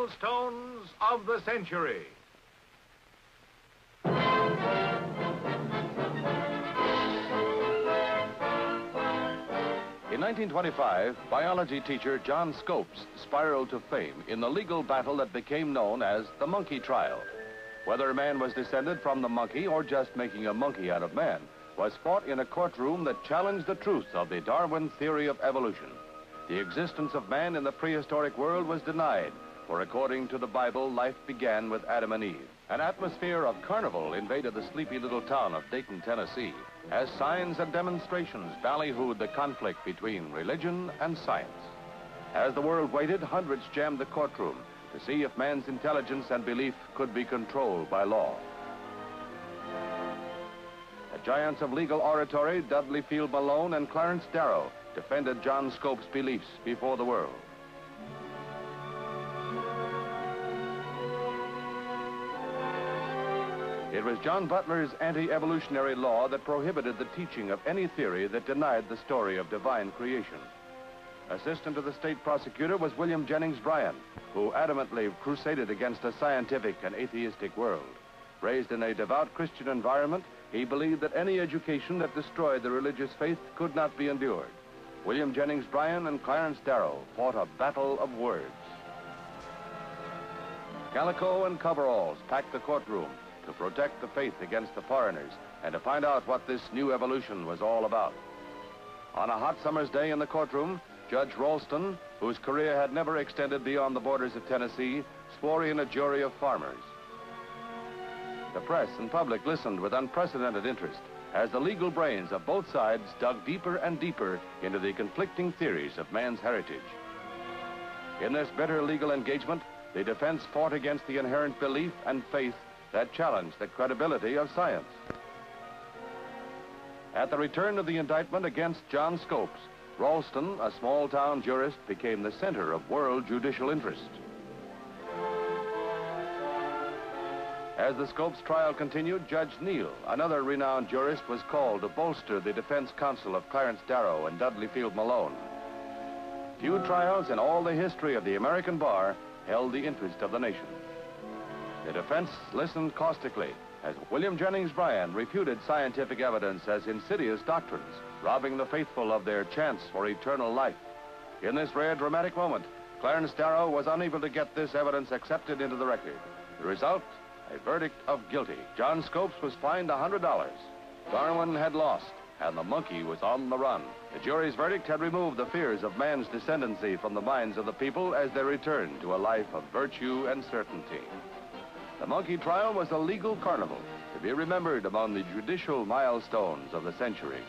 Milestones of the Century. In 1925, biology teacher John Scopes spiraled to fame in the legal battle that became known as the monkey trial. Whether man was descended from the monkey or just making a monkey out of man was fought in a courtroom that challenged the truth of the Darwin theory of evolution. The existence of man in the prehistoric world was denied, for according to the Bible, life began with Adam and Eve. An atmosphere of carnival invaded the sleepy little town of Dayton, Tennessee, as signs and demonstrations ballyhooed the conflict between religion and science. As the world waited, hundreds jammed the courtroom to see if man's intelligence and belief could be controlled by law. The giants of legal oratory, Dudley Field Malone and Clarence Darrow, defended John Scopes' beliefs before the world. It was John Butler's anti-evolutionary law that prohibited the teaching of any theory that denied the story of divine creation. Assistant to the state prosecutor was William Jennings Bryan, who adamantly crusaded against a scientific and atheistic world. Raised in a devout Christian environment, he believed that any education that destroyed the religious faith could not be endured. William Jennings Bryan and Clarence Darrow fought a battle of words. Calico and coveralls packed the courtroom to protect the faith against the foreigners and to find out what this new evolution was all about. On a hot summer's day in the courtroom, Judge Ralston, whose career had never extended beyond the borders of Tennessee, swore in a jury of farmers. The press and public listened with unprecedented interest as the legal brains of both sides dug deeper and deeper into the conflicting theories of man's heritage. In this bitter legal engagement, the defense fought against the inherent belief and faith that challenged the credibility of science. At the return of the indictment against John Scopes, Ralston, a small-town jurist, became the center of world judicial interest. As the Scopes trial continued, Judge Neal, another renowned jurist, was called to bolster the defense counsel of Clarence Darrow and Dudley Field Malone. Few trials in all the history of the American bar held the interest of the nation. The defense listened caustically as William Jennings Bryan refuted scientific evidence as insidious doctrines, robbing the faithful of their chance for eternal life. In this rare dramatic moment, Clarence Darrow was unable to get this evidence accepted into the record. The result, a verdict of guilty. John Scopes was fined $100. Darwin had lost, and the monkey was on the run. The jury's verdict had removed the fears of man's descendancy from the minds of the people as they returned to a life of virtue and certainty. The monkey trial was a legal carnival to be remembered among the judicial milestones of the century.